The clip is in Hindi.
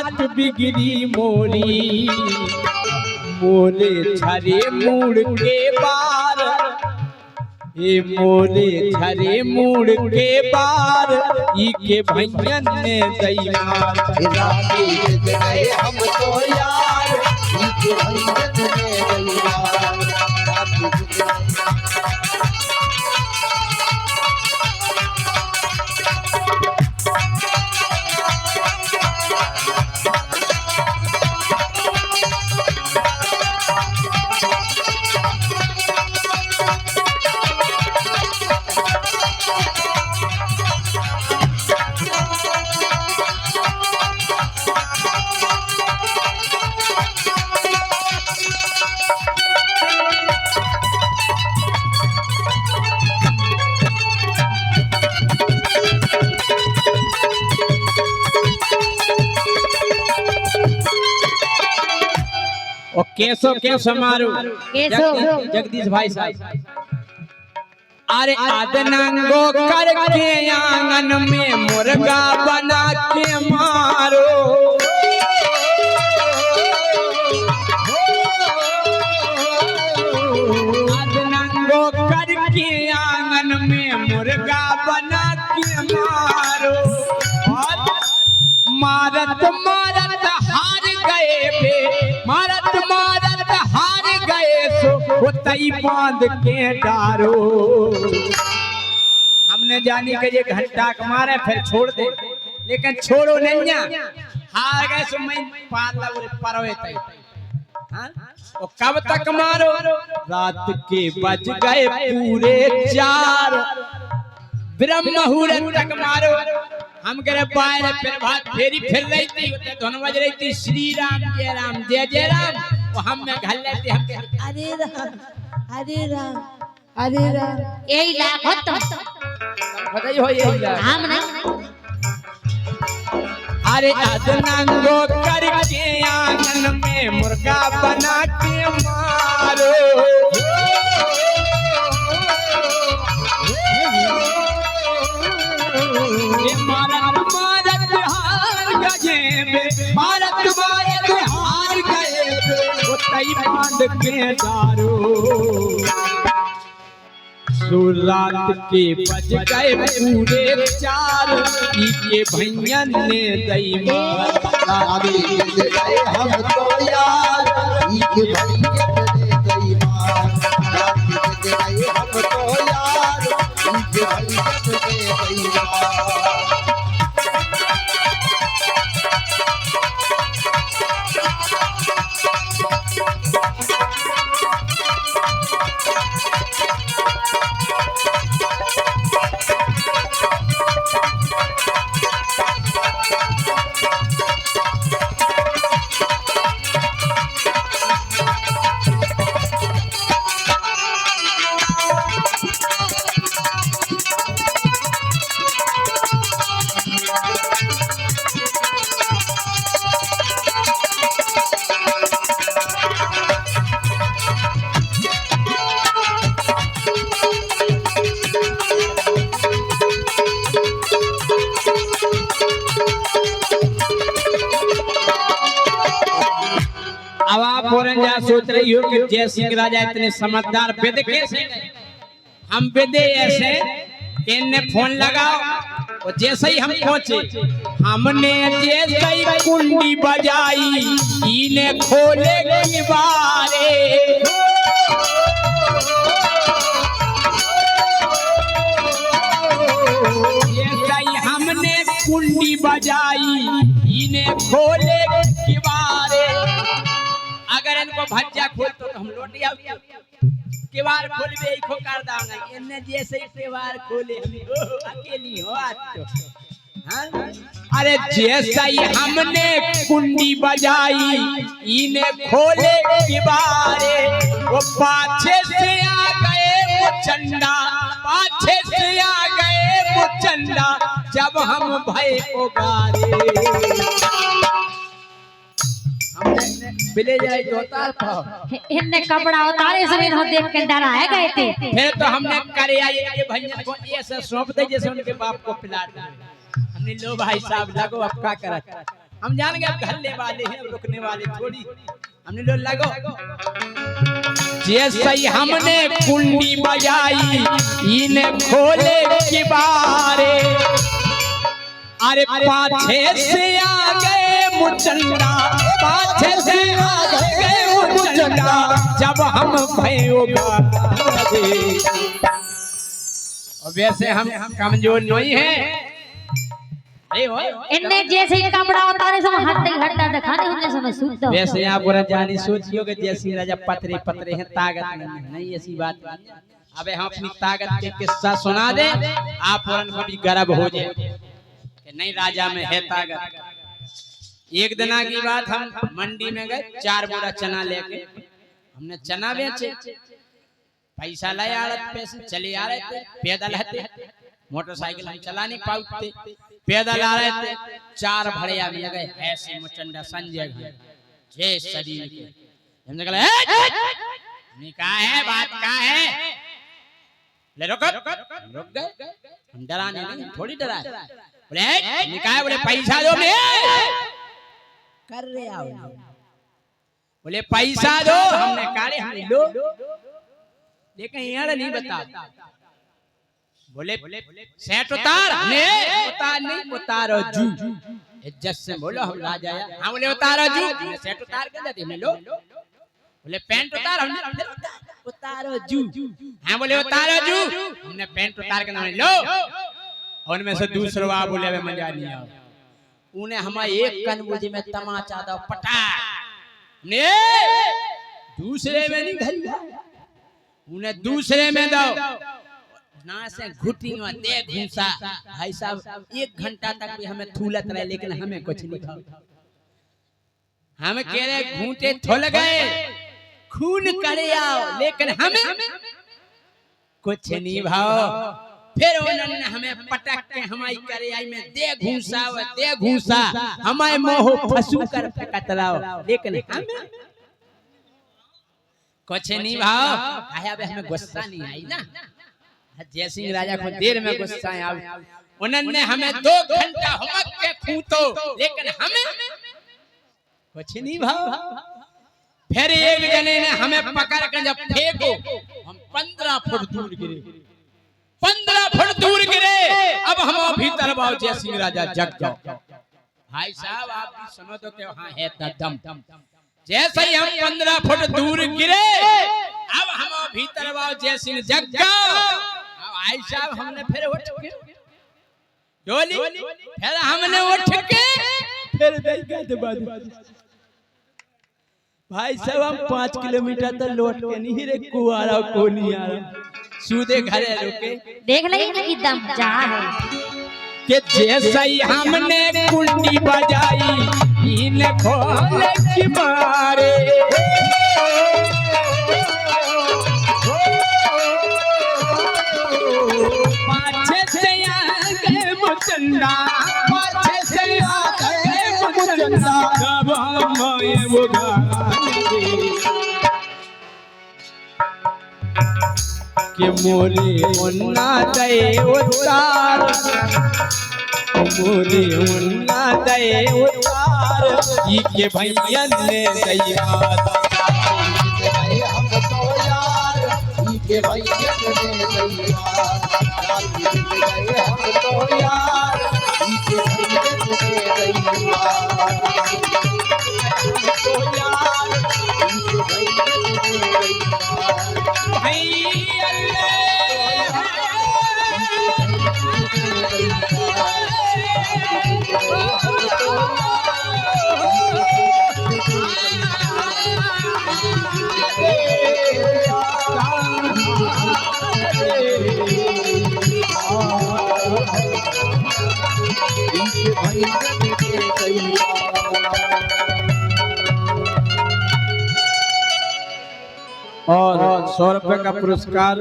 हालत बिगड़ी मोरी, मोरे झरे मूड़ के बार, ये मोरे झरे मूड़ के बार, ई के भैयन ने दैमार। हम तो यार ई के भैयन ने दैमार। और केसो मारो जगदीश भाई साहब। अरे आदनंगो करके आंगन में मुर्गा बना के मारो, आदनंगो करके आंगन में मुर्गा बना के मारो। और मारत मारत हार गए बे, मारत मारत हार गए सो वो तई बांध के डारो। हमने जानी कि ये घंटा मारे फिर छोड़ दे, लेकिन छोड़ो नहीं, हार गए सो मैं पाला परवे तई। और कब तक मारो? रात के बज गए पूरे 4, ब्रह्म मुहूर्त तक मारो। हम करे पाए फिर भात फेरी फिर रही थी, धुन बज रही थी श्री राम जय जय राम। वो हम में घल लेते, हम अरे राम अरे राम अरे राम, यही लाभ होता बताइए हो यही लाभ। हम नहीं। अरे अदनंगो करके आंगन में मुर्गा बना के मारो, मारत मारत हार गए, मारत मारत हार गए वो तई बांध के डारो। रात के बज गए पूरे 4, ई के भैयन ने दैमार। हम तो यार ई के भैयन ने दैमार। हम तो यार ई के भैयन ने दैमार। अब आप बोरंजा सोच रही हो कि जय सिंह राजा इतने समझदार वेद कैसे? हम वेदे ऐसे इनने फोन लगाओ और जैसे ही हम पहुंचे, हमने जैसे ही कुंडी बजाई, इन्हें खोले किवारे। जैसे ही हमने कुंडी बजाई, इन्हें खोले किवारे। अगर इनको भज्जा खोल तो हम लौट आओ, किवार खोलबे इको कर दांगा। इन्ने जैसे ही किवार खोले हम अकेली हो आज तो। हाँ? अरे जैसे ही हमने कुंडी बजाई, इन्हें खोले किवारे। वो पाछे से आ गए वो चंदा, पाछे से आ गए वो चंदा, जब हम भय उगारे। बिले जाए जोतार पाओ, इनने कपड़ा उतारे से इन्हों देख के डराए गए थे। फिर तो हमने करे आई ये भैया को ऐसे सौंप दे जैसे उनके बाप को पिला दे। हमने लो भाई साहब लगो अब क्या करत। हम जान गए घरने वाले हैं, रुकने वाले थोड़ी। हमने लो लगो जैसे ही हमने कुंडी बजाई इन्हें खोले के बारे, अरे पाछे से आ गए मुचंदा, पाछे से आ गए मुचंदा, जब हम भयोगा वैसे हम कमजोर नहीं है। इनने जैसे ही कपड़ा उतारे सब हटता दिखाने हमने समय सूत। वैसे यहाँ पूरा जानी सोचियो कि जैसे राजा पतरे पतरे हैं, ताकत नहीं, ऐसी बात नहीं। अबे हम अपनी ताकत के किस्सा सुना दे, आप पूरन को भी गर्व हो जाए कि नहीं राजा में है ताकत। एक दिन की बात, हम मंडी में गए, 4 बोरा चना लेके। हमने चना बेचे, पैसा लाए आड़त पैसे, चले आ रहे थे, पैदल हते, मोटरसाइकिल हम चला नहीं पाते, पैदल आ रहे थे। 4 भड़िया मिल गए ऐसे मुचंडा संजय जय शरीर के। हमने कहा कहा है बात कहा है, ले रुक गए। हम डराने नहीं, थोड़ी डरा। बोले निकाय, बोले पैसा दो, मैं कर रहे आओ। बोले पैसा दो, हमने काले हमने लो, लेकिन यार नहीं बता। बोले सेट उतार, नहीं उतारो जू, इज्जत से बोलो हम राजा या। हाँ बोले उतारो जू, हमने सेट उतार के देते, हमने लो। बोले पैंट उतार, हमने उतारो जू। हाँ बोले उतारो जू, हमने पैंट उतार के हमने लो। और उनमें से दूसरा बाप बोले हमें मजा नहीं आया, उन्हें हमारे एक कनबुजी में तमाचा दो पटा, ने दूसरे में नहीं घरी, उन्हें दूसरे में दो ना से घुटी में दे घूसा। भाई साहब 1 घंटा तक भी हमें थूलत रहे, लेकिन हमें कुछ नहीं खाओ। हम कह रहे घूंटे थोल गए, खून करे आओ, लेकिन हमें कुछ नहीं भाओ। फिर उन्होंने हमें पटक के हमारी करियाई में दे घूसा, हमारे मोह फंसू कर कतराओ, लेकिन हमें कुछ नहीं भाओ। हमें गुस्सा नहीं आई ना, जय सिंह राजा को देर में गुस्सा आया। उन्होंने हमें 2 घंटा हमक के खूंतो, लेकिन हमें कुछ नहीं भाव। फिर एक जने ने हमें पकड़ के जब फेंको, हम 15 फुट दूर गिरे, 15 फुट दूर गिरे। अब हम भीतर बाओ, जय सिंह राजा जग जाओ। भाई साहब आप भी समझ दो कि हाँ है दम। जैसे ही हम 15 फुट दूर गिरे, अब हम भीतर बाओ, जय सिंह जग जाओ। भाई साहब हमने फिर उठ के डोली, फिर हमने उठ के फिर भाई साहब हम 5 किलोमीटर तक लौट के नहीं रे, कुआरा को नहीं आ रहा, सीधे घरे रुके। देख लगी कि दम जा है कि जैसे ही हमने कुंडी बजाई इन खोले की मारे, मुचंदा, पाछे से आ गए मुचंदा, जब हम ये बुगा के मोरे मुन्ना दे उतार, मोरे मुन्ना दे उतार, ई के भैया ने दैया हम तो यार, ई के भैया ने दैया हम तो यार, ई के भैया ने दैया तो यार, ई के भैया ने दैया और 100 रुपए का पुरस्कार